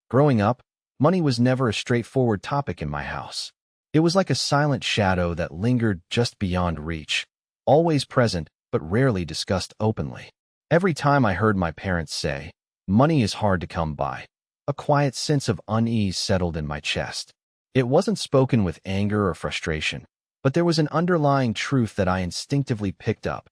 Growing up, money was never a straightforward topic in my house. It was like a silent shadow that lingered just beyond reach, always present but rarely discussed openly. Every time I heard my parents say, "Money is hard to come by," a quiet sense of unease settled in my chest. It wasn't spoken with anger or frustration, but there was an underlying truth that I instinctively picked up.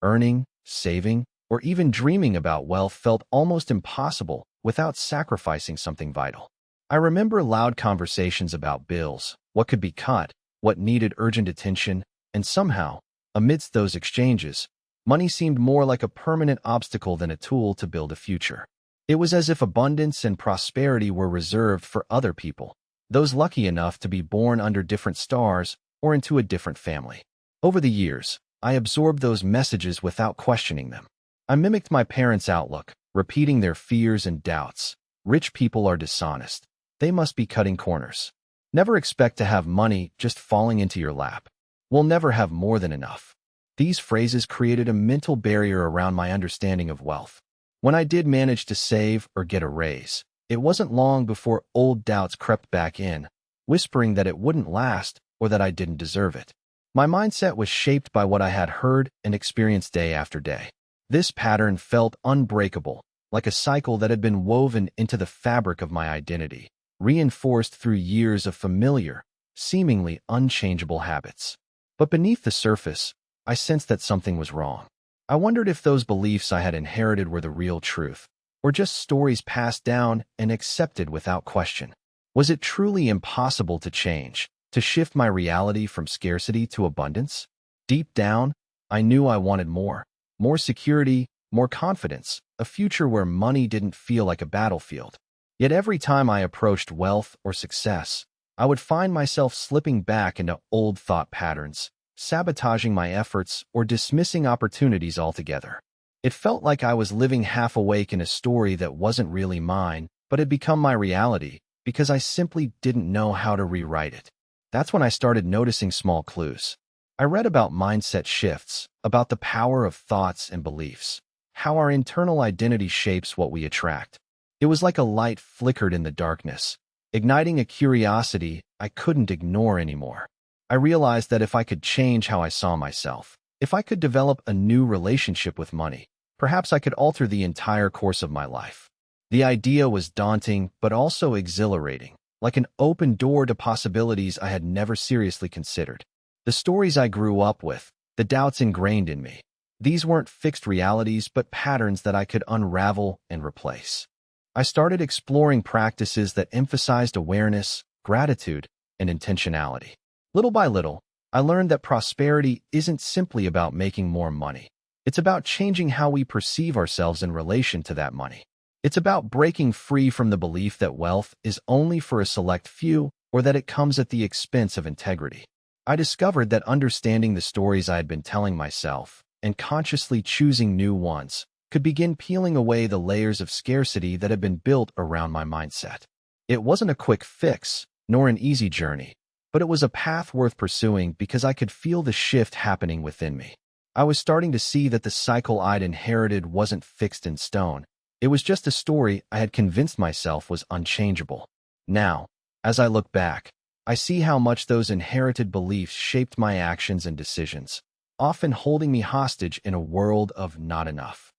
Earning, saving, or even dreaming about wealth felt almost impossible without sacrificing something vital. I remember loud conversations about bills, what could be cut, what needed urgent attention, and somehow, amidst those exchanges, money seemed more like a permanent obstacle than a tool to build a future. It was as if abundance and prosperity were reserved for other people, those lucky enough to be born under different stars or into a different family. Over the years, I absorbed those messages without questioning them. I mimicked my parents' outlook, repeating their fears and doubts. Rich people are dishonest. They must be cutting corners. Never expect to have money just falling into your lap. We'll never have more than enough. These phrases created a mental barrier around my understanding of wealth. When I did manage to save or get a raise, it wasn't long before old doubts crept back in, whispering that it wouldn't last or that I didn't deserve it. My mindset was shaped by what I had heard and experienced day after day. This pattern felt unbreakable, like a cycle that had been woven into the fabric of my identity, reinforced through years of familiar, seemingly unchangeable habits. But beneath the surface, I sensed that something was wrong. I wondered if those beliefs I had inherited were the real truth, or just stories passed down and accepted without question. Was it truly impossible to change, to shift my reality from scarcity to abundance? Deep down, I knew I wanted more security, more confidence, a future where money didn't feel like a battlefield. Yet every time I approached wealth or success, I would find myself slipping back into old thought patterns, sabotaging my efforts or dismissing opportunities altogether. It felt like I was living half awake in a story that wasn't really mine, but had become my reality because I simply didn't know how to rewrite it. That's when I started noticing small clues. I read about mindset shifts, about the power of thoughts and beliefs, how our internal identity shapes what we attract. It was like a light flickered in the darkness, igniting a curiosity I couldn't ignore anymore. I realized that if I could change how I saw myself, if I could develop a new relationship with money, perhaps I could alter the entire course of my life. The idea was daunting, but also exhilarating, like an open door to possibilities I had never seriously considered. The stories I grew up with, the doubts ingrained in me, these weren't fixed realities but patterns that I could unravel and replace. I started exploring practices that emphasized awareness, gratitude, and intentionality. Little by little, I learned that prosperity isn't simply about making more money. It's about changing how we perceive ourselves in relation to that money. It's about breaking free from the belief that wealth is only for a select few or that it comes at the expense of integrity. I discovered that understanding the stories I had been telling myself and consciously choosing new ones could begin peeling away the layers of scarcity that had been built around my mindset. It wasn't a quick fix, nor an easy journey, but it was a path worth pursuing because I could feel the shift happening within me. I was starting to see that the cycle I'd inherited wasn't fixed in stone. It was just a story I had convinced myself was unchangeable. Now, as I look back, I see how much those inherited beliefs shaped my actions and decisions, often holding me hostage in a world of not enough.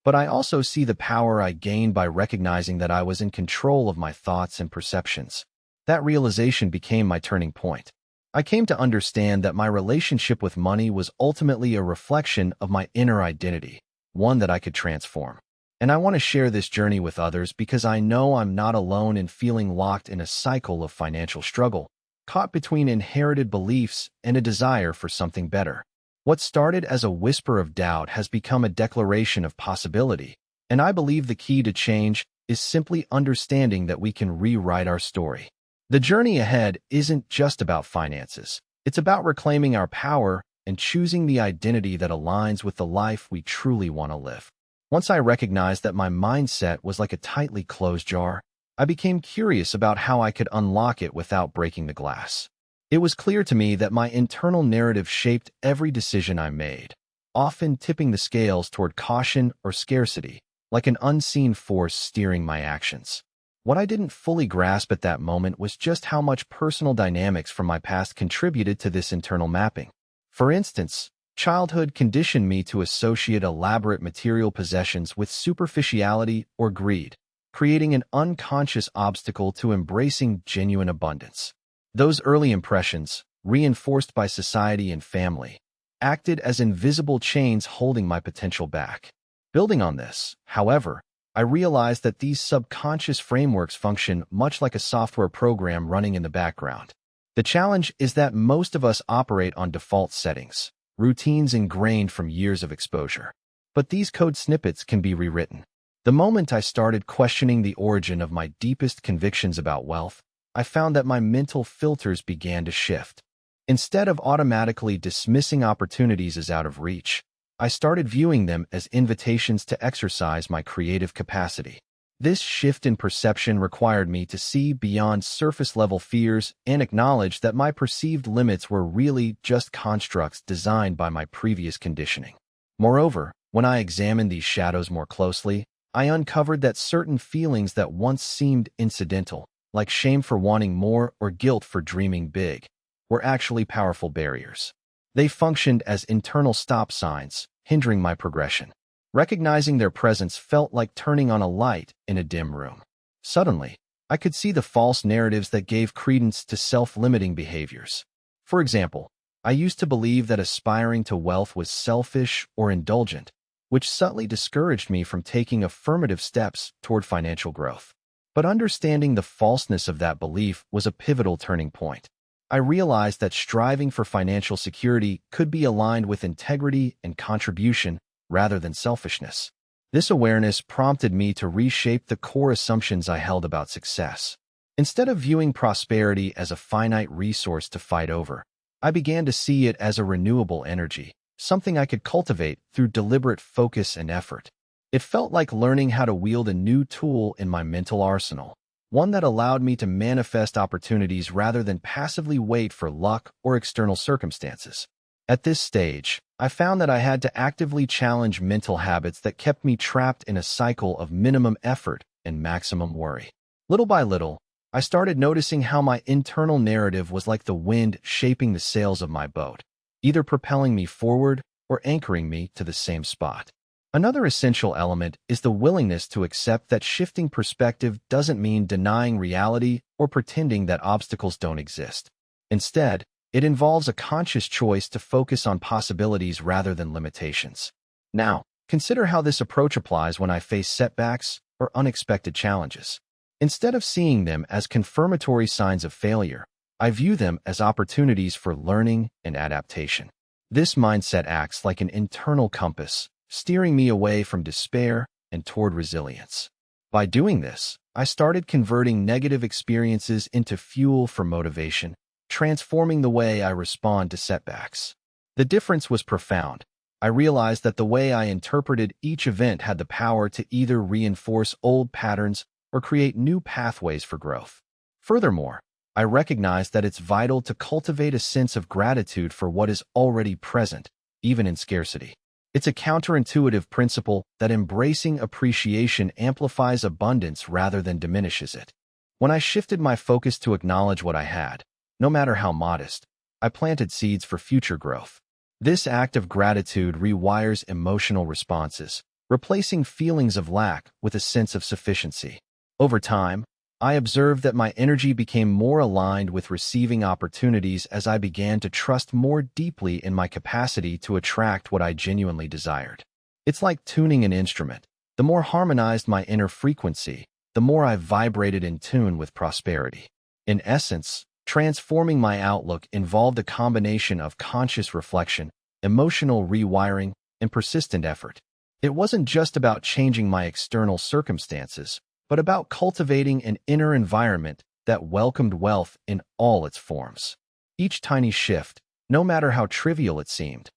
But I also see the power I gained by recognizing that I was in control of my thoughts and perceptions. That realization became my turning point. I came to understand that my relationship with money was ultimately a reflection of my inner identity, one that I could transform. And I want to share this journey with others because I know I'm not alone in feeling locked in a cycle of financial struggle, caught between inherited beliefs and a desire for something better. What started as a whisper of doubt has become a declaration of possibility, and I believe the key to change is simply understanding that we can rewrite our story. The journey ahead isn't just about finances. It's about reclaiming our power and choosing the identity that aligns with the life we truly want to live. Once I recognized that my mindset was like a tightly closed jar, I became curious about how I could unlock it without breaking the glass. It was clear to me that my internal narrative shaped every decision I made, often tipping the scales toward caution or scarcity, like an unseen force steering my actions. What I didn't fully grasp at that moment was just how much personal dynamics from my past contributed to this internal mapping. For instance, childhood conditioned me to associate elaborate material possessions with superficiality or greed, creating an unconscious obstacle to embracing genuine abundance. Those early impressions, reinforced by society and family, acted as invisible chains holding my potential back. Building on this, however, I realized that these subconscious frameworks function much like a software program running in the background. The challenge is that most of us operate on default settings, routines ingrained from years of exposure. But these code snippets can be rewritten. The moment I started questioning the origin of my deepest convictions about wealth, I found that my mental filters began to shift. Instead of automatically dismissing opportunities as out of reach, I started viewing them as invitations to exercise my creative capacity. This shift in perception required me to see beyond surface-level fears and acknowledge that my perceived limits were really just constructs designed by my previous conditioning. Moreover, when I examined these shadows more closely, I uncovered that certain feelings that once seemed incidental, like shame for wanting more or guilt for dreaming big, were actually powerful barriers. They functioned as internal stop signs, hindering my progression. Recognizing their presence felt like turning on a light in a dim room. Suddenly, I could see the false narratives that gave credence to self-limiting behaviors. For example, I used to believe that aspiring to wealth was selfish or indulgent, which subtly discouraged me from taking affirmative steps toward financial growth. But understanding the falseness of that belief was a pivotal turning point. I realized that striving for financial security could be aligned with integrity and contribution rather than selfishness. This awareness prompted me to reshape the core assumptions I held about success. Instead of viewing prosperity as a finite resource to fight over, I began to see it as a renewable energy, something I could cultivate through deliberate focus and effort. It felt like learning how to wield a new tool in my mental arsenal, one that allowed me to manifest opportunities rather than passively wait for luck or external circumstances. At this stage, I found that I had to actively challenge mental habits that kept me trapped in a cycle of minimum effort and maximum worry. Little by little, I started noticing how my internal narrative was like the wind shaping the sails of my boat, either propelling me forward or anchoring me to the same spot. Another essential element is the willingness to accept that shifting perspective doesn't mean denying reality or pretending that obstacles don't exist. Instead, it involves a conscious choice to focus on possibilities rather than limitations. Now, consider how this approach applies when I face setbacks or unexpected challenges. Instead of seeing them as confirmatory signs of failure, I view them as opportunities for learning and adaptation. This mindset acts like an internal compass, steering me away from despair and toward resilience. By doing this, I started converting negative experiences into fuel for motivation, transforming the way I respond to setbacks. The difference was profound. I realized that the way I interpreted each event had the power to either reinforce old patterns or create new pathways for growth. Furthermore, I recognized that it's vital to cultivate a sense of gratitude for what is already present, even in scarcity. It's a counterintuitive principle that embracing appreciation amplifies abundance rather than diminishes it. When I shifted my focus to acknowledge what I had, no matter how modest, I planted seeds for future growth. This act of gratitude rewires emotional responses, replacing feelings of lack with a sense of sufficiency. Over time, I observed that my energy became more aligned with receiving opportunities as I began to trust more deeply in my capacity to attract what I genuinely desired. It's like tuning an instrument. The more harmonized my inner frequency, the more I vibrated in tune with prosperity. In essence, transforming my outlook involved a combination of conscious reflection, emotional rewiring, and persistent effort. It wasn't just about changing my external circumstances, but about cultivating an inner environment that welcomed wealth in all its forms. Each tiny shift, no matter how trivial it seemed,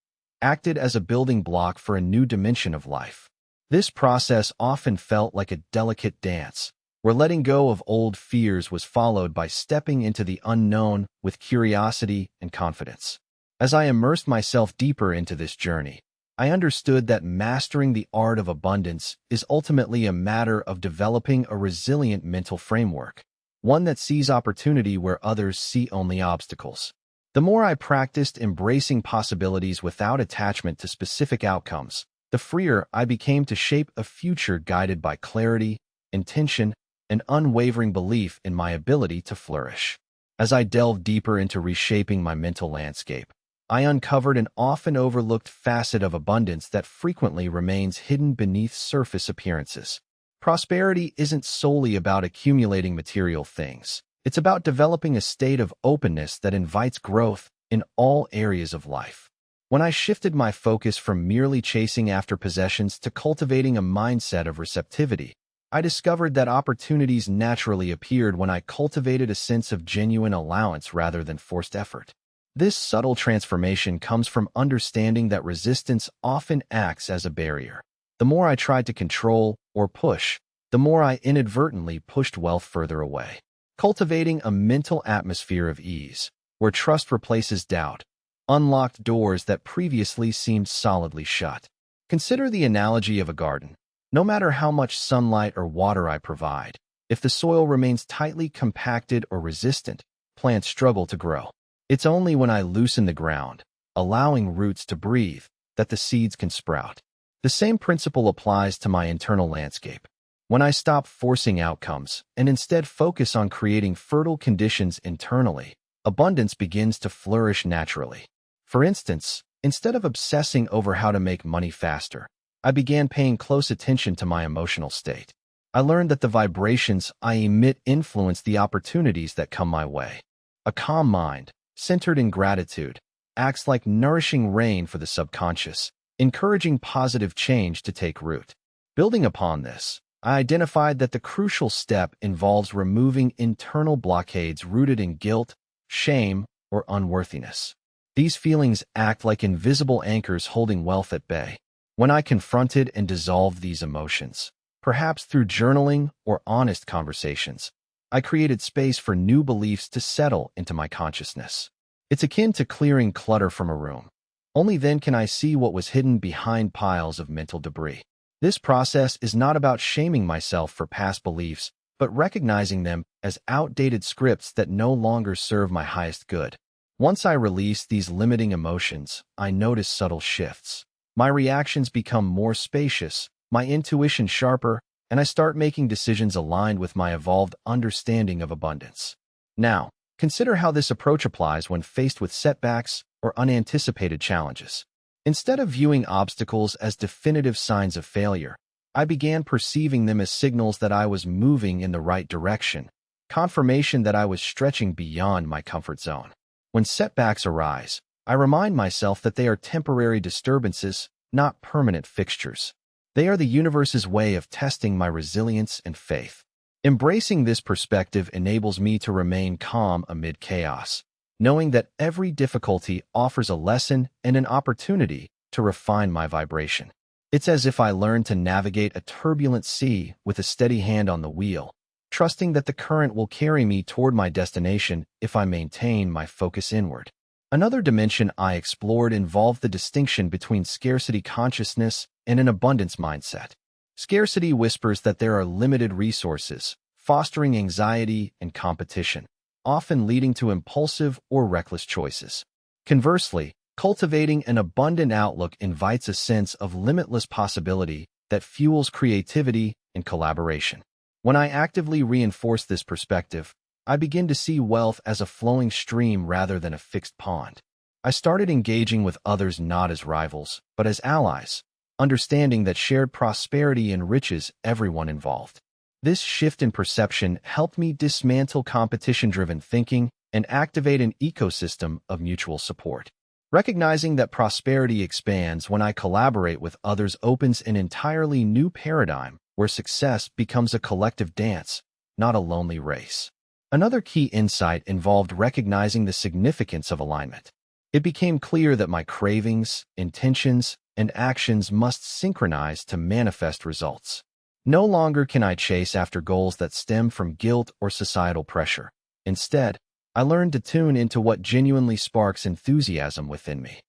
acted as a building block for a new dimension of life. This process often felt like a delicate dance, where letting go of old fears was followed by stepping into the unknown with curiosity and confidence. As I immersed myself deeper into this journey, I understood that mastering the art of abundance is ultimately a matter of developing a resilient mental framework, one that sees opportunity where others see only obstacles. The more I practiced embracing possibilities without attachment to specific outcomes, the freer I became to shape a future guided by clarity, intention, and unwavering belief in my ability to flourish. As I delved deeper into reshaping my mental landscape, I uncovered an often overlooked facet of abundance that frequently remains hidden beneath surface appearances. Prosperity isn't solely about accumulating material things. It's about developing a state of openness that invites growth in all areas of life. When I shifted my focus from merely chasing after possessions to cultivating a mindset of receptivity, I discovered that opportunities naturally appeared when I cultivated a sense of genuine allowance rather than forced effort. This subtle transformation comes from understanding that resistance often acts as a barrier. The more I tried to control or push, the more I inadvertently pushed wealth further away. Cultivating a mental atmosphere of ease, where trust replaces doubt, unlocked doors that previously seemed solidly shut. Consider the analogy of a garden. No matter how much sunlight or water I provide, if the soil remains tightly compacted or resistant, plants struggle to grow. It's only when I loosen the ground, allowing roots to breathe, that the seeds can sprout. The same principle applies to my internal landscape. When I stop forcing outcomes and instead focus on creating fertile conditions internally, abundance begins to flourish naturally. For instance, instead of obsessing over how to make money faster, I began paying close attention to my emotional state. I learned that the vibrations I emit influence the opportunities that come my way. A calm mind, centered in gratitude, acts like nourishing rain for the subconscious, encouraging positive change to take root. Building upon this, I identified that the crucial step involves removing internal blockades rooted in guilt, shame, or unworthiness. These feelings act like invisible anchors holding wealth at bay. When I confronted and dissolved these emotions, perhaps through journaling or honest conversations, I created space for new beliefs to settle into my consciousness. It's akin to clearing clutter from a room. Only then can I see what was hidden behind piles of mental debris. This process is not about shaming myself for past beliefs, but recognizing them as outdated scripts that no longer serve my highest good. Once I release these limiting emotions, I notice subtle shifts. My reactions become more spacious, my intuition sharper, and I start making decisions aligned with my evolved understanding of abundance. Now, consider how this approach applies when faced with setbacks or unanticipated challenges. Instead of viewing obstacles as definitive signs of failure, I began perceiving them as signals that I was moving in the right direction, confirmation that I was stretching beyond my comfort zone. When setbacks arise, I remind myself that they are temporary disturbances, not permanent fixtures. They are the universe's way of testing my resilience and faith. Embracing this perspective enables me to remain calm amid chaos, knowing that every difficulty offers a lesson and an opportunity to refine my vibration. It's as if I learned to navigate a turbulent sea with a steady hand on the wheel, trusting that the current will carry me toward my destination if I maintain my focus inward. Another dimension I explored involved the distinction between scarcity consciousness and an abundance mindset. Scarcity whispers that there are limited resources, fostering anxiety and competition, often leading to impulsive or reckless choices. Conversely, cultivating an abundant outlook invites a sense of limitless possibility that fuels creativity and collaboration. When I actively reinforce this perspective, I begin to see wealth as a flowing stream rather than a fixed pond. I started engaging with others not as rivals, but as allies, understanding that shared prosperity enriches everyone involved. This shift in perception helped me dismantle competition-driven thinking and activate an ecosystem of mutual support. Recognizing that prosperity expands when I collaborate with others opens an entirely new paradigm where success becomes a collective dance, not a lonely race. Another key insight involved recognizing the significance of alignment. It became clear that my cravings, intentions, and actions must synchronize to manifest results. No longer can I chase after goals that stem from guilt or societal pressure. Instead, I learned to tune into what genuinely sparks enthusiasm within me.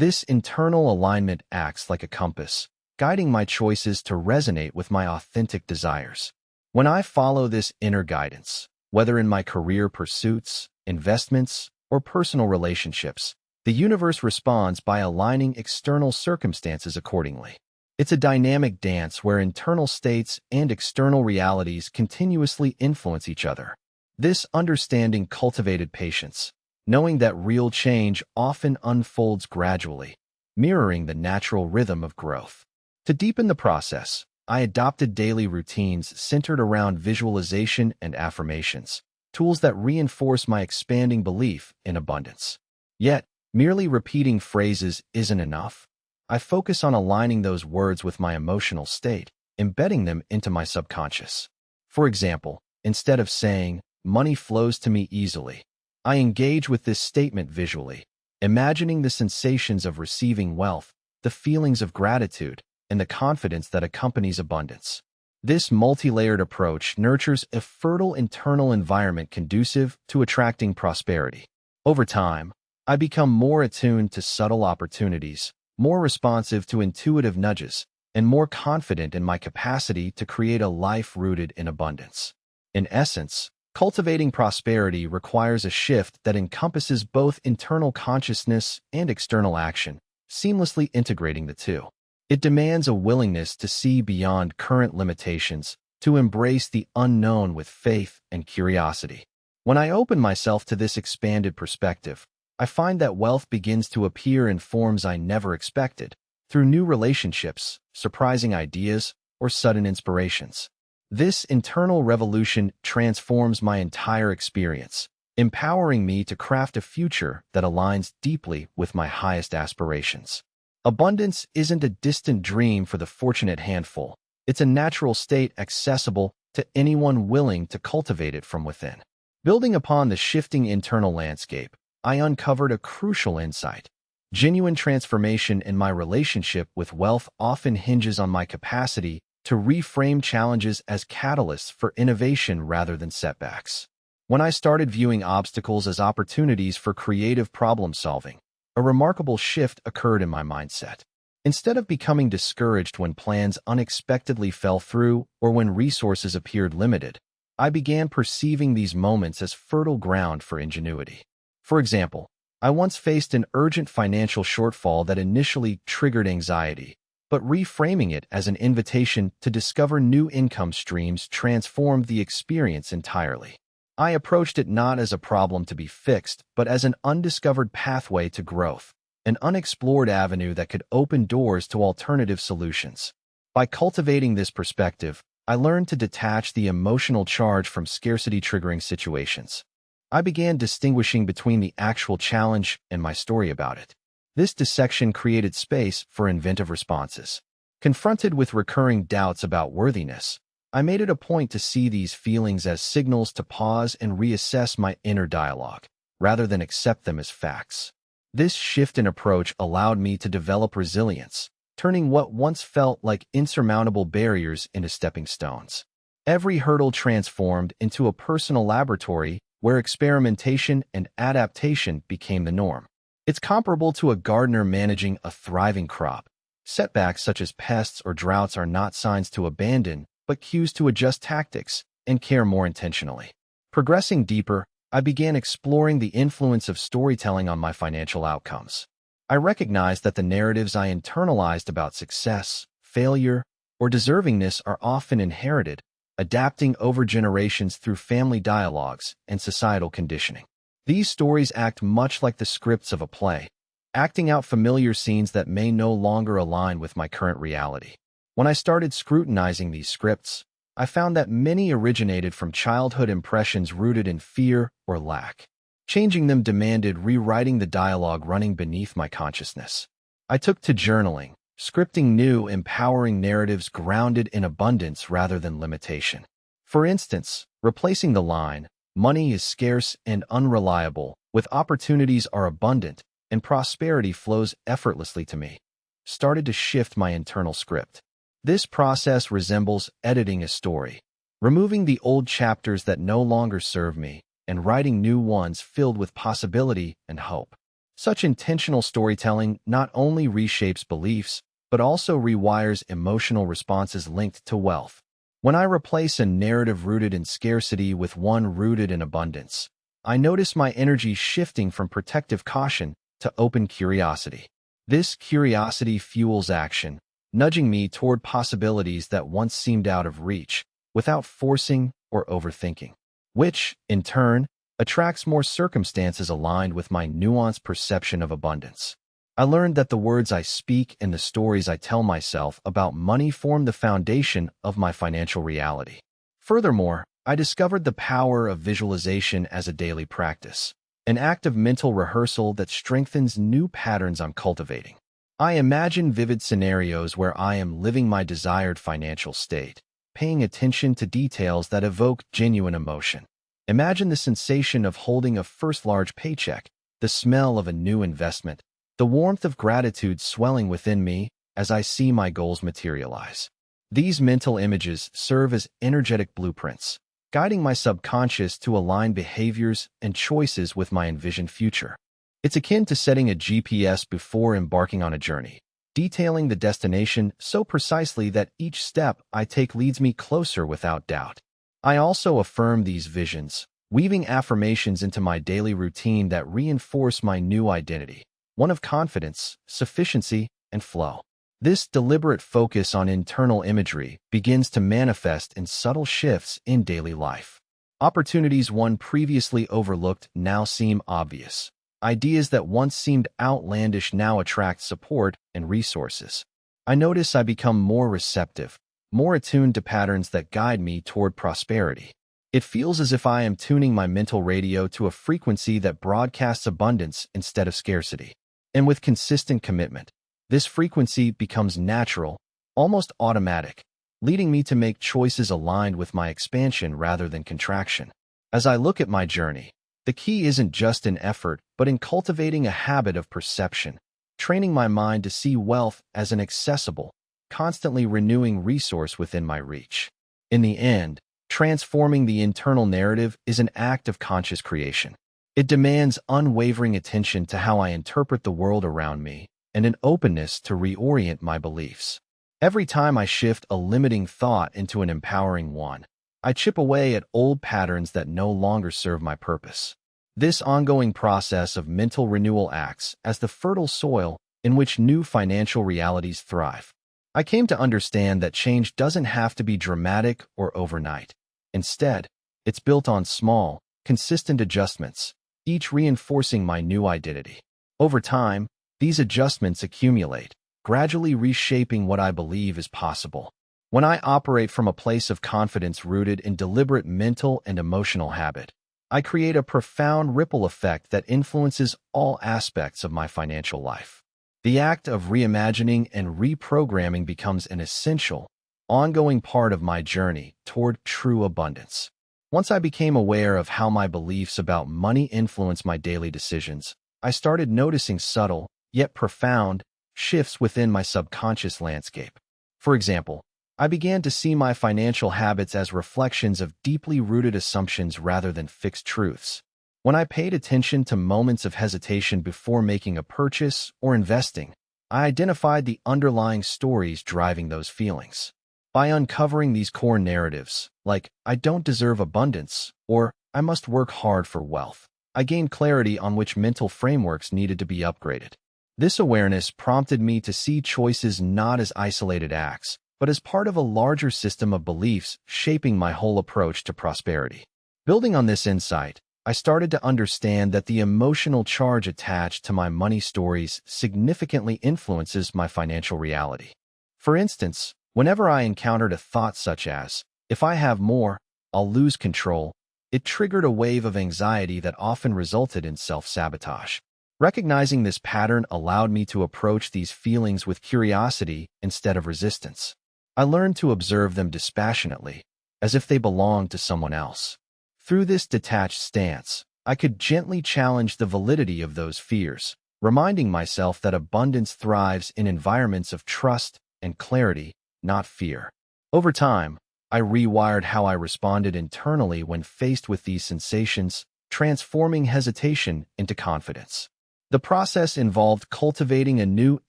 This internal alignment acts like a compass, guiding my choices to resonate with my authentic desires. When I follow this inner guidance, whether in my career pursuits, investments, or personal relationships, the universe responds by aligning external circumstances accordingly. It's a dynamic dance where internal states and external realities continuously influence each other. This understanding cultivated patience, knowing that real change often unfolds gradually, mirroring the natural rhythm of growth. To deepen the process, I adopted daily routines centered around visualization and affirmations, tools that reinforce my expanding belief in abundance. Yet, merely repeating phrases isn't enough. I focus on aligning those words with my emotional state, embedding them into my subconscious. For example, instead of saying, "Money flows to me easily," I engage with this statement visually, imagining the sensations of receiving wealth, the feelings of gratitude, and the confidence that accompanies abundance. This multi-layered approach nurtures a fertile internal environment conducive to attracting prosperity. Over time, I become more attuned to subtle opportunities, more responsive to intuitive nudges, and more confident in my capacity to create a life rooted in abundance. In essence, cultivating prosperity requires a shift that encompasses both internal consciousness and external action, seamlessly integrating the two. It demands a willingness to see beyond current limitations, to embrace the unknown with faith and curiosity. When I open myself to this expanded perspective, I find that wealth begins to appear in forms I never expected, through new relationships, surprising ideas, or sudden inspirations. This internal revolution transforms my entire experience, empowering me to craft a future that aligns deeply with my highest aspirations. Abundance isn't a distant dream for the fortunate handful. It's a natural state accessible to anyone willing to cultivate it from within. Building upon the shifting internal landscape, I uncovered a crucial insight. Genuine transformation in my relationship with wealth often hinges on my capacity to reframe challenges as catalysts for innovation rather than setbacks. When I started viewing obstacles as opportunities for creative problem-solving, a remarkable shift occurred in my mindset. Instead of becoming discouraged when plans unexpectedly fell through or when resources appeared limited, I began perceiving these moments as fertile ground for ingenuity. For example, I once faced an urgent financial shortfall that initially triggered anxiety, but reframing it as an invitation to discover new income streams transformed the experience entirely. I approached it not as a problem to be fixed, but as an undiscovered pathway to growth, an unexplored avenue that could open doors to alternative solutions. By cultivating this perspective, I learned to detach the emotional charge from scarcity-triggering situations. I began distinguishing between the actual challenge and my story about it. This dissection created space for inventive responses. Confronted with recurring doubts about worthiness, I made it a point to see these feelings as signals to pause and reassess my inner dialogue, rather than accept them as facts. This shift in approach allowed me to develop resilience, turning what once felt like insurmountable barriers into stepping stones. Every hurdle transformed into a personal laboratory where experimentation and adaptation became the norm. It's comparable to a gardener managing a thriving crop. Setbacks such as pests or droughts are not signs to abandon, but cues to adjust tactics and care more intentionally. Progressing deeper, I began exploring the influence of storytelling on my financial outcomes. I recognized that the narratives I internalized about success, failure, or deservingness are often inherited, adapting over generations through family dialogues and societal conditioning. These stories act much like the scripts of a play, acting out familiar scenes that may no longer align with my current reality. When I started scrutinizing these scripts, I found that many originated from childhood impressions rooted in fear or lack. Changing them demanded rewriting the dialogue running beneath my consciousness. I took to journaling, scripting new, empowering narratives grounded in abundance rather than limitation. For instance, replacing the line, "Money is scarce and unreliable," with "Opportunities are abundant and prosperity flows effortlessly to me," started to shift my internal script. This process resembles editing a story, removing the old chapters that no longer serve me and writing new ones filled with possibility and hope. Such intentional storytelling not only reshapes beliefs, but also rewires emotional responses linked to wealth. When I replace a narrative rooted in scarcity with one rooted in abundance, I notice my energy shifting from protective caution to open curiosity. This curiosity fuels action, nudging me toward possibilities that once seemed out of reach, without forcing or overthinking, which, in turn, attracts more circumstances aligned with my nuanced perception of abundance. I learned that the words I speak and the stories I tell myself about money form the foundation of my financial reality. Furthermore, I discovered the power of visualization as a daily practice, an act of mental rehearsal that strengthens new patterns I'm cultivating. I imagine vivid scenarios where I am living my desired financial state, paying attention to details that evoke genuine emotion. Imagine the sensation of holding a first large paycheck, the smell of a new investment, the warmth of gratitude swelling within me as I see my goals materialize. These mental images serve as energetic blueprints, guiding my subconscious to align behaviors and choices with my envisioned future. It's akin to setting a GPS before embarking on a journey, detailing the destination so precisely that each step I take leads me closer without doubt. I also affirm these visions, weaving affirmations into my daily routine that reinforce my new identity, one of confidence, sufficiency, and flow. This deliberate focus on internal imagery begins to manifest in subtle shifts in daily life. Opportunities one previously overlooked now seem obvious. Ideas that once seemed outlandish now attract support and resources. I notice I become more receptive, more attuned to patterns that guide me toward prosperity. It feels as if I am tuning my mental radio to a frequency that broadcasts abundance instead of scarcity. And with consistent commitment, this frequency becomes natural, almost automatic, leading me to make choices aligned with my expansion rather than contraction. As I look at my journey, the key isn't just in effort, but in cultivating a habit of perception, training my mind to see wealth as an accessible, constantly renewing resource within my reach. In the end, transforming the internal narrative is an act of conscious creation. It demands unwavering attention to how I interpret the world around me and an openness to reorient my beliefs. Every time I shift a limiting thought into an empowering one, I chip away at old patterns that no longer serve my purpose. This ongoing process of mental renewal acts as the fertile soil in which new financial realities thrive. I came to understand that change doesn't have to be dramatic or overnight. Instead, it's built on small, consistent adjustments, each reinforcing my new identity. Over time, these adjustments accumulate, gradually reshaping what I believe is possible. When I operate from a place of confidence rooted in deliberate mental and emotional habit, I create a profound ripple effect that influences all aspects of my financial life. The act of reimagining and reprogramming becomes an essential, ongoing part of my journey toward true abundance. Once I became aware of how my beliefs about money influence my daily decisions, I started noticing subtle, yet profound, shifts within my subconscious landscape. For example, I began to see my financial habits as reflections of deeply rooted assumptions rather than fixed truths. When I paid attention to moments of hesitation before making a purchase or investing, I identified the underlying stories driving those feelings. By uncovering these core narratives, like, I don't deserve abundance, or I must work hard for wealth, I gained clarity on which mental frameworks needed to be upgraded. This awareness prompted me to see choices not as isolated acts, but as part of a larger system of beliefs shaping my whole approach to prosperity. Building on this insight, I started to understand that the emotional charge attached to my money stories significantly influences my financial reality. For instance, whenever I encountered a thought such as, if I have more, I'll lose control, it triggered a wave of anxiety that often resulted in self-sabotage. Recognizing this pattern allowed me to approach these feelings with curiosity instead of resistance. I learned to observe them dispassionately, as if they belonged to someone else. Through this detached stance, I could gently challenge the validity of those fears, reminding myself that abundance thrives in environments of trust and clarity, not fear. Over time, I rewired how I responded internally when faced with these sensations, transforming hesitation into confidence. The process involved cultivating a new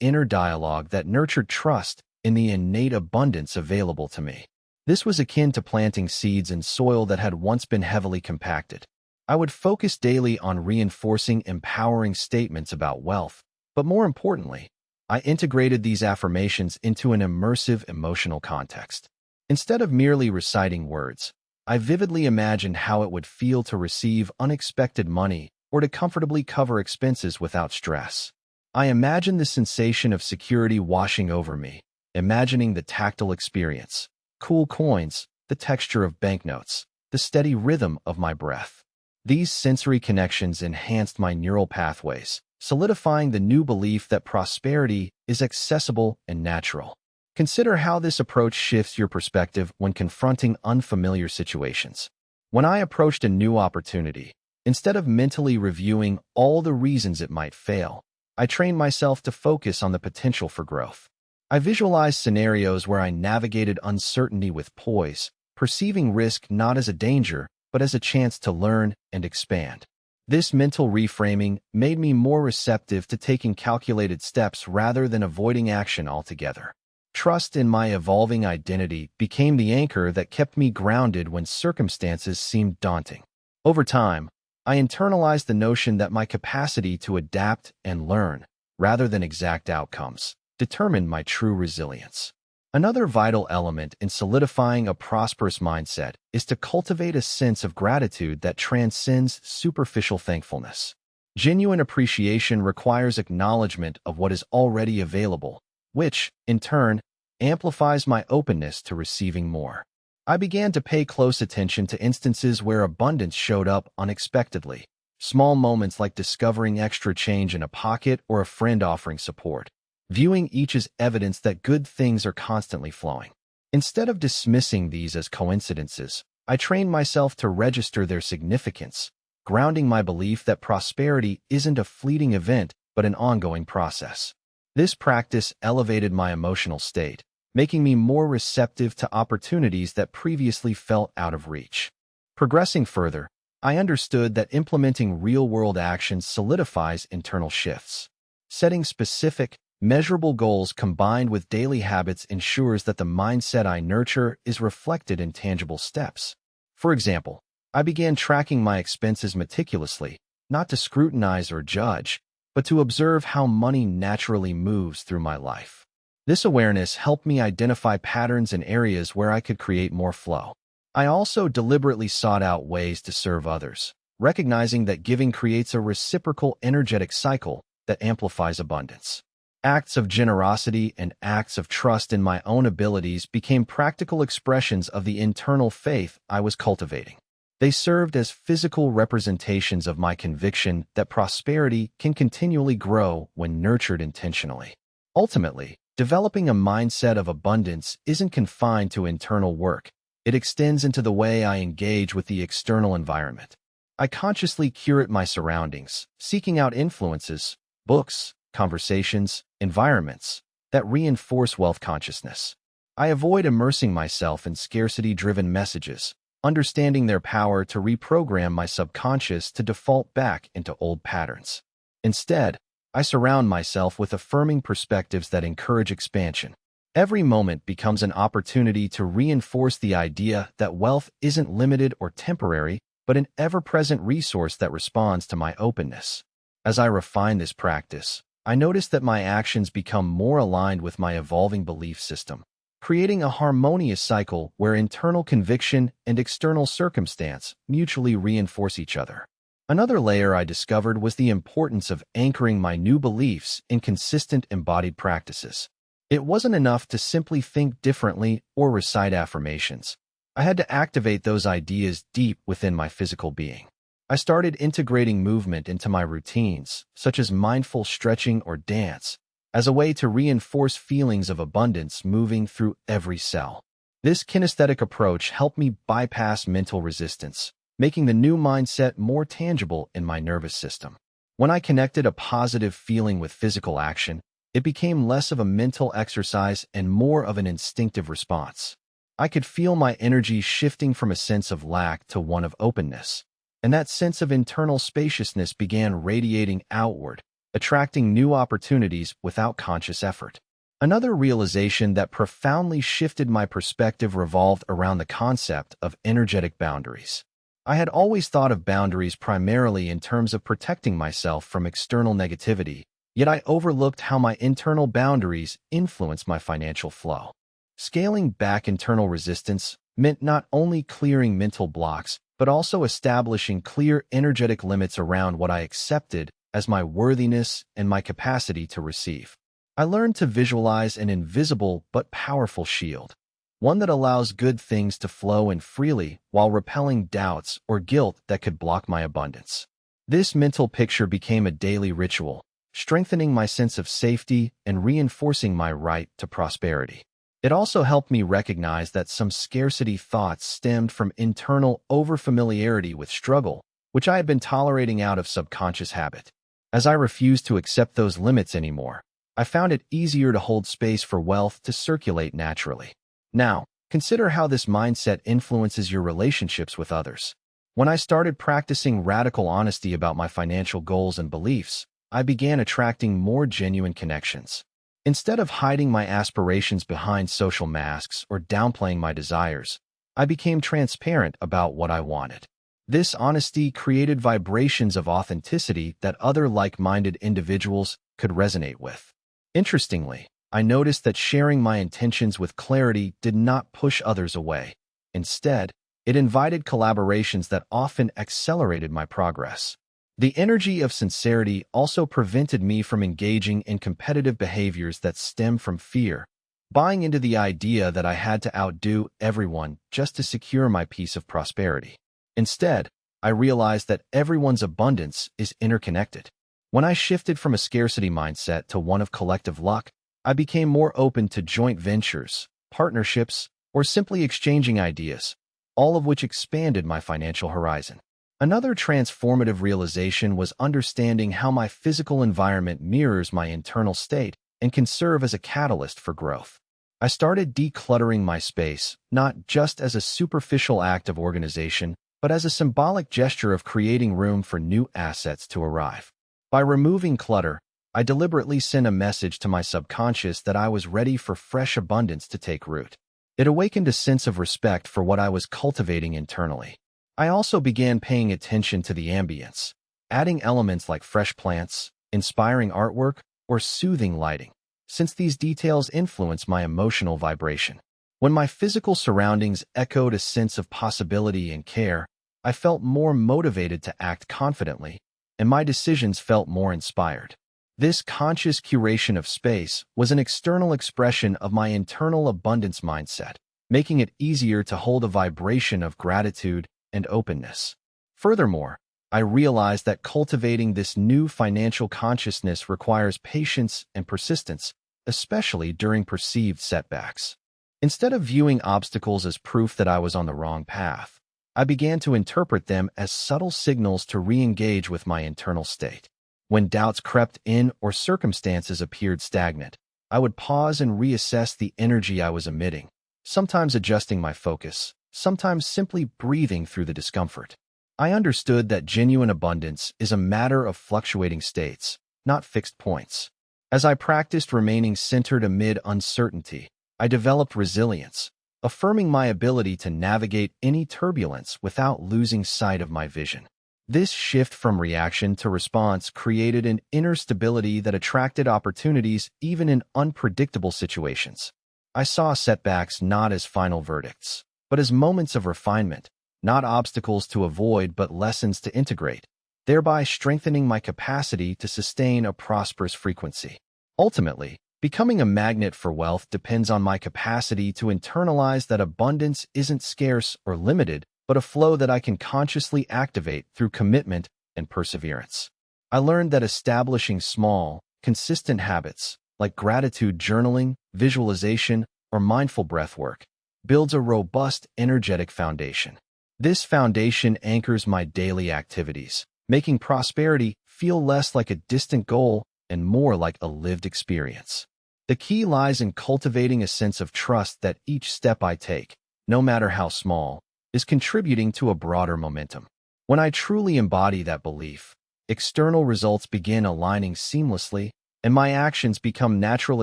inner dialogue that nurtured trust in the innate abundance available to me. This was akin to planting seeds in soil that had once been heavily compacted. I would focus daily on reinforcing empowering statements about wealth, but more importantly, I integrated these affirmations into an immersive emotional context. Instead of merely reciting words, I vividly imagined how it would feel to receive unexpected money or to comfortably cover expenses without stress. I imagined the sensation of security washing over me, imagining the tactile experience, cool coins, the texture of banknotes, the steady rhythm of my breath. These sensory connections enhanced my neural pathways, solidifying the new belief that prosperity is accessible and natural. Consider how this approach shifts your perspective when confronting unfamiliar situations. When I approached a new opportunity, instead of mentally reviewing all the reasons it might fail, I trained myself to focus on the potential for growth. I visualized scenarios where I navigated uncertainty with poise, perceiving risk not as a danger, but as a chance to learn and expand. This mental reframing made me more receptive to taking calculated steps rather than avoiding action altogether. Trust in my evolving identity became the anchor that kept me grounded when circumstances seemed daunting. Over time, I internalized the notion that my capacity to adapt and learn, rather than exact outcomes, determined my true resilience. Another vital element in solidifying a prosperous mindset is to cultivate a sense of gratitude that transcends superficial thankfulness. Genuine appreciation requires acknowledgement of what is already available, which, in turn, amplifies my openness to receiving more. I began to pay close attention to instances where abundance showed up unexpectedly, small moments like discovering extra change in a pocket or a friend offering support, viewing each as evidence that good things are constantly flowing. Instead of dismissing these as coincidences, I trained myself to register their significance, grounding my belief that prosperity isn't a fleeting event but an ongoing process. This practice elevated my emotional state, making me more receptive to opportunities that previously felt out of reach. Progressing further, I understood that implementing real-world actions solidifies internal shifts. Setting specific, measurable goals combined with daily habits ensures that the mindset I nurture is reflected in tangible steps. For example, I began tracking my expenses meticulously, not to scrutinize or judge, but to observe how money naturally moves through my life. This awareness helped me identify patterns and areas where I could create more flow. I also deliberately sought out ways to serve others, recognizing that giving creates a reciprocal energetic cycle that amplifies abundance. Acts of generosity and acts of trust in my own abilities became practical expressions of the internal faith I was cultivating. They served as physical representations of my conviction that prosperity can continually grow when nurtured intentionally. Ultimately, developing a mindset of abundance isn't confined to internal work. It extends into the way I engage with the external environment. I consciously curate my surroundings, seeking out influences, books, conversations, environments that reinforce wealth consciousness. I avoid immersing myself in scarcity-driven messages, understanding their power to reprogram my subconscious to default back into old patterns. Instead, I surround myself with affirming perspectives that encourage expansion. Every moment becomes an opportunity to reinforce the idea that wealth isn't limited or temporary, but an ever-present resource that responds to my openness. As I refine this practice, I notice that my actions become more aligned with my evolving belief system, creating a harmonious cycle where internal conviction and external circumstance mutually reinforce each other. Another layer I discovered was the importance of anchoring my new beliefs in consistent embodied practices. It wasn't enough to simply think differently or recite affirmations. I had to activate those ideas deep within my physical being. I started integrating movement into my routines, such as mindful stretching or dance, as a way to reinforce feelings of abundance moving through every cell. This kinesthetic approach helped me bypass mental resistance, making the new mindset more tangible in my nervous system. When I connected a positive feeling with physical action, it became less of a mental exercise and more of an instinctive response. I could feel my energy shifting from a sense of lack to one of openness, and that sense of internal spaciousness began radiating outward, attracting new opportunities without conscious effort. Another realization that profoundly shifted my perspective revolved around the concept of energetic boundaries. I had always thought of boundaries primarily in terms of protecting myself from external negativity, yet I overlooked how my internal boundaries influence my financial flow. Scaling back internal resistance meant not only clearing mental blocks, but also establishing clear energetic limits around what I accepted as my worthiness and my capacity to receive. I learned to visualize an invisible but powerful shield, one that allows good things to flow in freely while repelling doubts or guilt that could block my abundance. This mental picture became a daily ritual, strengthening my sense of safety and reinforcing my right to prosperity. It also helped me recognize that some scarcity thoughts stemmed from internal overfamiliarity with struggle, which I had been tolerating out of subconscious habit. As I refused to accept those limits anymore, I found it easier to hold space for wealth to circulate naturally. Now, consider how this mindset influences your relationships with others. When I started practicing radical honesty about my financial goals and beliefs, I began attracting more genuine connections. Instead of hiding my aspirations behind social masks or downplaying my desires, I became transparent about what I wanted. This honesty created vibrations of authenticity that other like-minded individuals could resonate with. Interestingly, I noticed that sharing my intentions with clarity did not push others away. Instead, it invited collaborations that often accelerated my progress. The energy of sincerity also prevented me from engaging in competitive behaviors that stem from fear, buying into the idea that I had to outdo everyone just to secure my piece of prosperity. Instead, I realized that everyone's abundance is interconnected. When I shifted from a scarcity mindset to one of collective luck, I became more open to joint ventures, partnerships, or simply exchanging ideas, all of which expanded my financial horizon. Another transformative realization was understanding how my physical environment mirrors my internal state and can serve as a catalyst for growth. I started decluttering my space, not just as a superficial act of organization, but as a symbolic gesture of creating room for new assets to arrive. By removing clutter, I deliberately sent a message to my subconscious that I was ready for fresh abundance to take root. It awakened a sense of respect for what I was cultivating internally. I also began paying attention to the ambience, adding elements like fresh plants, inspiring artwork, or soothing lighting, since these details influence my emotional vibration. When my physical surroundings echoed a sense of possibility and care, I felt more motivated to act confidently, and my decisions felt more inspired. This conscious curation of space was an external expression of my internal abundance mindset, making it easier to hold a vibration of gratitude and openness. Furthermore, I realized that cultivating this new financial consciousness requires patience and persistence, especially during perceived setbacks. Instead of viewing obstacles as proof that I was on the wrong path, I began to interpret them as subtle signals to re-engage with my internal state. When doubts crept in or circumstances appeared stagnant, I would pause and reassess the energy I was emitting, sometimes adjusting my focus, sometimes simply breathing through the discomfort. I understood that genuine abundance is a matter of fluctuating states, not fixed points. As I practiced remaining centered amid uncertainty, I developed resilience, affirming my ability to navigate any turbulence without losing sight of my vision. This shift from reaction to response created an inner stability that attracted opportunities even in unpredictable situations. I saw setbacks not as final verdicts, but as moments of refinement, not obstacles to avoid but lessons to integrate, thereby strengthening my capacity to sustain a prosperous frequency. Ultimately, becoming a magnet for wealth depends on my capacity to internalize that abundance isn't scarce or limited, but a flow that I can consciously activate through commitment and perseverance. I learned that establishing small, consistent habits, like gratitude journaling, visualization, or mindful breath work, builds a robust, energetic foundation. This foundation anchors my daily activities, making prosperity feel less like a distant goal and more like a lived experience. The key lies in cultivating a sense of trust that each step I take, no matter how small, is contributing to a broader momentum. When I truly embody that belief, external results begin aligning seamlessly, and my actions become natural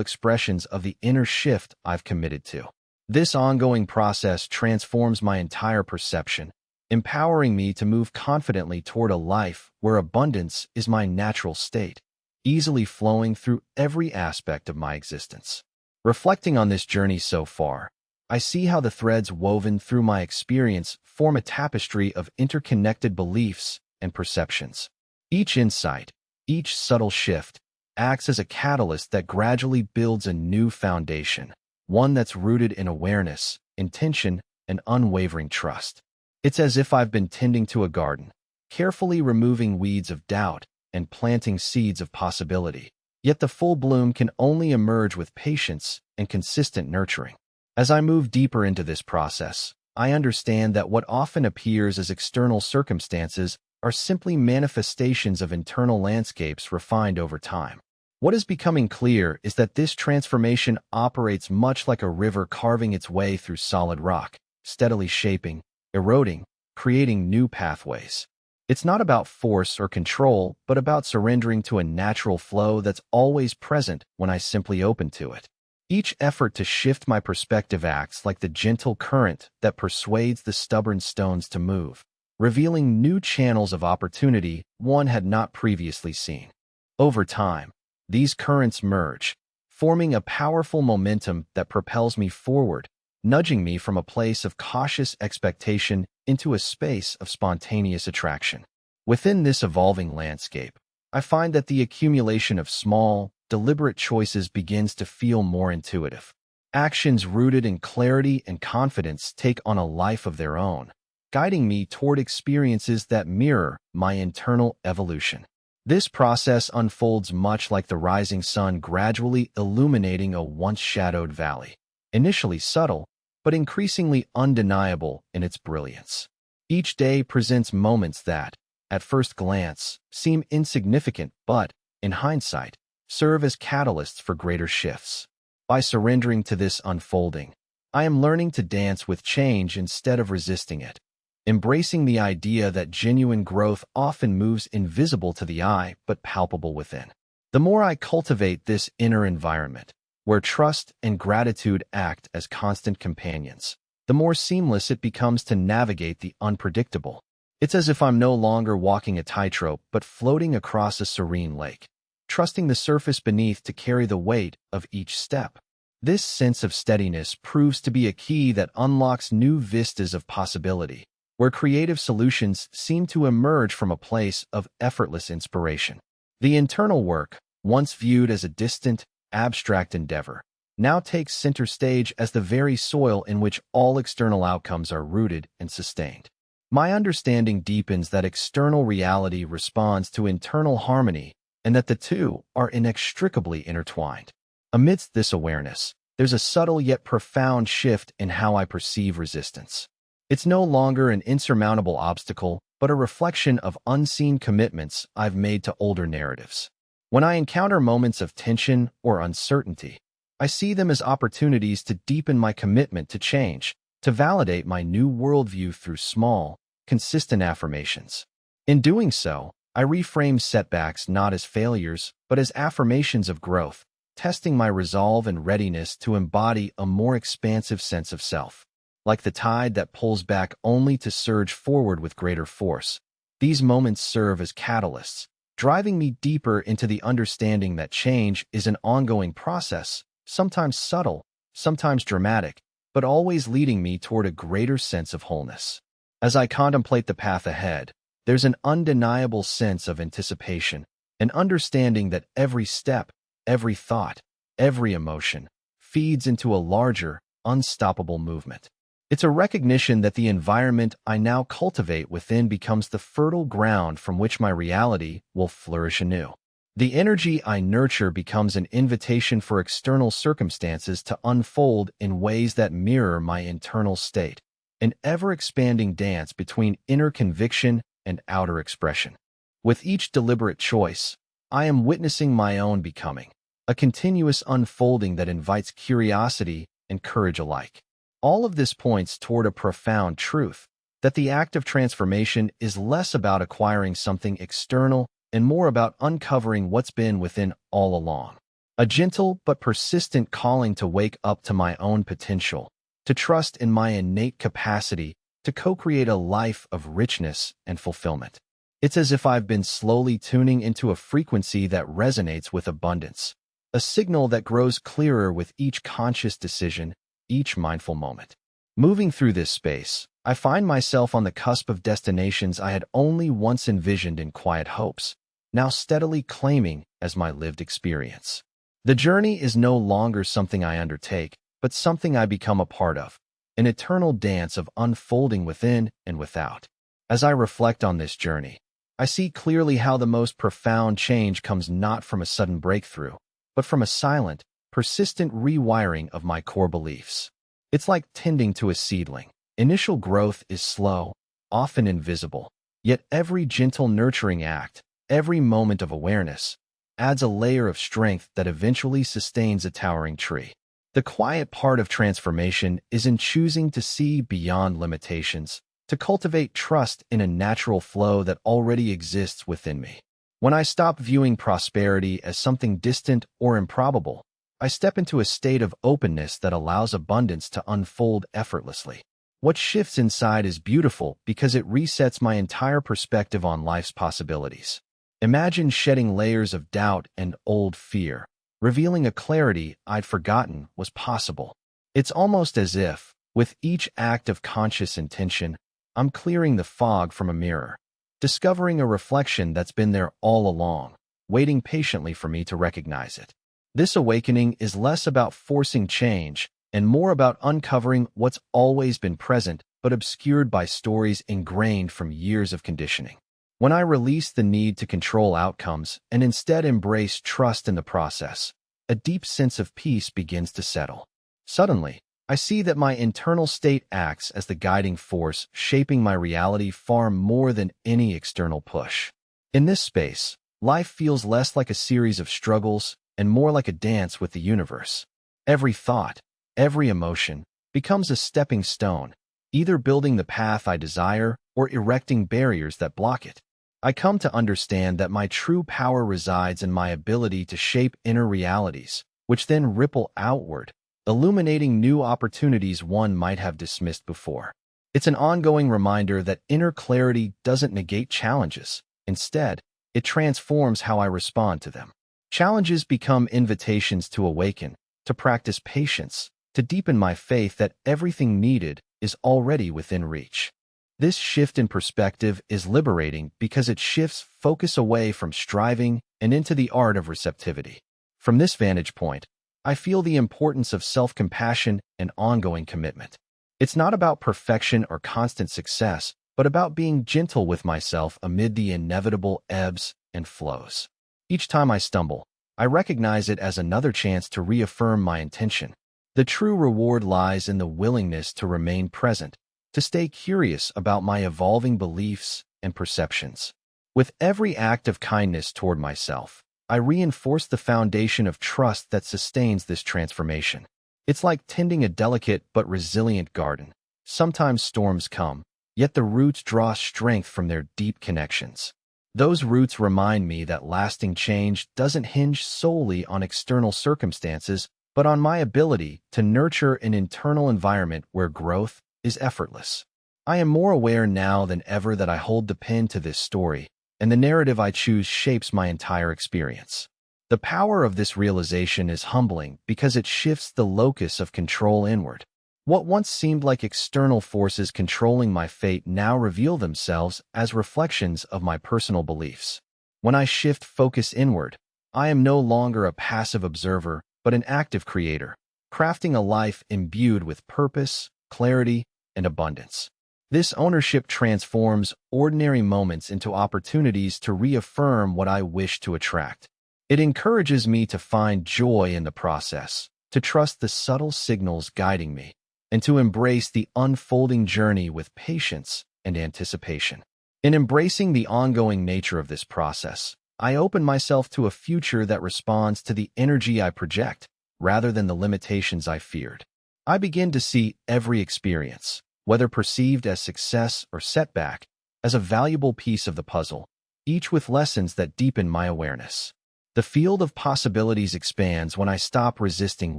expressions of the inner shift I've committed to. This ongoing process transforms my entire perception, empowering me to move confidently toward a life where abundance is my natural state, easily flowing through every aspect of my existence. Reflecting on this journey so far, I see how the threads woven through my experience form a tapestry of interconnected beliefs and perceptions. Each insight, each subtle shift, acts as a catalyst that gradually builds a new foundation, one that's rooted in awareness, intention, and unwavering trust. It's as if I've been tending to a garden, carefully removing weeds of doubt and planting seeds of possibility. Yet the full bloom can only emerge with patience and consistent nurturing. As I move deeper into this process, I understand that what often appears as external circumstances are simply manifestations of internal landscapes refined over time. What is becoming clear is that this transformation operates much like a river carving its way through solid rock, steadily shaping, eroding, creating new pathways. It's not about force or control, but about surrendering to a natural flow that's always present when I simply open to it. Each effort to shift my perspective acts like the gentle current that persuades the stubborn stones to move, revealing new channels of opportunity one had not previously seen. Over time, these currents merge, forming a powerful momentum that propels me forward, nudging me from a place of cautious expectation into a space of spontaneous attraction. Within this evolving landscape, I find that the accumulation of small, deliberate choices begins to feel more intuitive. Actions rooted in clarity and confidence take on a life of their own, guiding me toward experiences that mirror my internal evolution. This process unfolds much like the rising sun gradually illuminating a once-shadowed valley, initially subtle, but increasingly undeniable in its brilliance. Each day presents moments that, at first glance, seem insignificant but, in hindsight, serve as catalysts for greater shifts. By surrendering to this unfolding, I am learning to dance with change instead of resisting it, embracing the idea that genuine growth often moves invisible to the eye but palpable within. The more I cultivate this inner environment, where trust and gratitude act as constant companions, the more seamless it becomes to navigate the unpredictable. It's as if I'm no longer walking a tightrope but floating across a serene lake, trusting the surface beneath to carry the weight of each step. This sense of steadiness proves to be a key that unlocks new vistas of possibility, where creative solutions seem to emerge from a place of effortless inspiration. The internal work, once viewed as a distant, abstract endeavor, now takes center stage as the very soil in which all external outcomes are rooted and sustained. My understanding deepens that external reality responds to internal harmony and that the two are inextricably intertwined. Amidst this awareness, there's a subtle yet profound shift in how I perceive resistance. It's no longer an insurmountable obstacle, but a reflection of unseen commitments I've made to older narratives. When I encounter moments of tension or uncertainty, I see them as opportunities to deepen my commitment to change, to validate my new worldview through small, consistent affirmations. In doing so, I reframe setbacks not as failures, but as affirmations of growth, testing my resolve and readiness to embody a more expansive sense of self. Like the tide that pulls back only to surge forward with greater force, these moments serve as catalysts, driving me deeper into the understanding that change is an ongoing process, sometimes subtle, sometimes dramatic, but always leading me toward a greater sense of wholeness. As I contemplate the path ahead, there's an undeniable sense of anticipation, an understanding that every step, every thought, every emotion feeds into a larger, unstoppable movement. It's a recognition that the environment I now cultivate within becomes the fertile ground from which my reality will flourish anew. The energy I nurture becomes an invitation for external circumstances to unfold in ways that mirror my internal state, an ever-expanding dance between inner conviction and outer expression. With each deliberate choice, I am witnessing my own becoming, a continuous unfolding that invites curiosity and courage alike. All of this points toward a profound truth, that the act of transformation is less about acquiring something external and more about uncovering what's been within all along. A gentle but persistent calling to wake up to my own potential, to trust in my innate capacity to co-create a life of richness and fulfillment. It's as if I've been slowly tuning into a frequency that resonates with abundance, a signal that grows clearer with each conscious decision, each mindful moment. Moving through this space, I find myself on the cusp of destinations I had only once envisioned in quiet hopes, now steadily claiming as my lived experience. The journey is no longer something I undertake, but something I become a part of, an eternal dance of unfolding within and without. As I reflect on this journey, I see clearly how the most profound change comes not from a sudden breakthrough, but from a silent, persistent rewiring of my core beliefs. It's like tending to a seedling. Initial growth is slow, often invisible, yet every gentle nurturing act, every moment of awareness, adds a layer of strength that eventually sustains a towering tree. The quiet part of transformation is in choosing to see beyond limitations, to cultivate trust in a natural flow that already exists within me. When I stop viewing prosperity as something distant or improbable, I step into a state of openness that allows abundance to unfold effortlessly. What shifts inside is beautiful because it resets my entire perspective on life's possibilities. Imagine shedding layers of doubt and old fear, revealing a clarity I'd forgotten was possible. It's almost as if, with each act of conscious intention, I'm clearing the fog from a mirror, discovering a reflection that's been there all along, waiting patiently for me to recognize it. This awakening is less about forcing change and more about uncovering what's always been present but obscured by stories ingrained from years of conditioning. When I release the need to control outcomes and instead embrace trust in the process, a deep sense of peace begins to settle. Suddenly, I see that my internal state acts as the guiding force shaping my reality far more than any external push. In this space, life feels less like a series of struggles and more like a dance with the universe. Every thought, every emotion, becomes a stepping stone, either building the path I desire or erecting barriers that block it. I come to understand that my true power resides in my ability to shape inner realities, which then ripple outward, illuminating new opportunities one might have dismissed before. It's an ongoing reminder that inner clarity doesn't negate challenges. Instead, it transforms how I respond to them. Challenges become invitations to awaken, to practice patience, to deepen my faith that everything needed is already within reach. This shift in perspective is liberating because it shifts focus away from striving and into the art of receptivity. From this vantage point, I feel the importance of self-compassion and ongoing commitment. It's not about perfection or constant success, but about being gentle with myself amid the inevitable ebbs and flows. Each time I stumble, I recognize it as another chance to reaffirm my intention. The true reward lies in the willingness to remain present, to stay curious about my evolving beliefs and perceptions. With every act of kindness toward myself, I reinforce the foundation of trust that sustains this transformation. It's like tending a delicate but resilient garden. Sometimes storms come, yet the roots draw strength from their deep connections. Those roots remind me that lasting change doesn't hinge solely on external circumstances, but on my ability to nurture an internal environment where growth is effortless. I am more aware now than ever that I hold the pen to this story, and the narrative I choose shapes my entire experience. The power of this realization is humbling because it shifts the locus of control inward. What once seemed like external forces controlling my fate now reveal themselves as reflections of my personal beliefs. When I shift focus inward, I am no longer a passive observer, but an active creator, crafting a life imbued with purpose, clarity, and abundance. This ownership transforms ordinary moments into opportunities to reaffirm what I wish to attract. It encourages me to find joy in the process, to trust the subtle signals guiding me, and to embrace the unfolding journey with patience and anticipation. In embracing the ongoing nature of this process, I open myself to a future that responds to the energy I project, rather than the limitations I feared. I begin to see every experience, whether perceived as success or setback, as a valuable piece of the puzzle, each with lessons that deepen my awareness. The field of possibilities expands when I stop resisting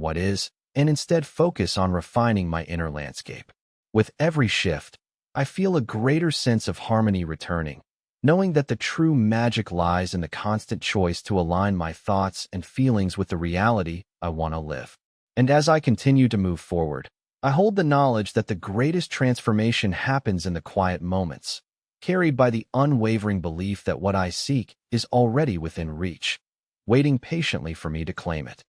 what is and instead focus on refining my inner landscape. With every shift, I feel a greater sense of harmony returning, knowing that the true magic lies in the constant choice to align my thoughts and feelings with the reality I want to live. And as I continue to move forward, I hold the knowledge that the greatest transformation happens in the quiet moments, carried by the unwavering belief that what I seek is already within reach, waiting patiently for me to claim it.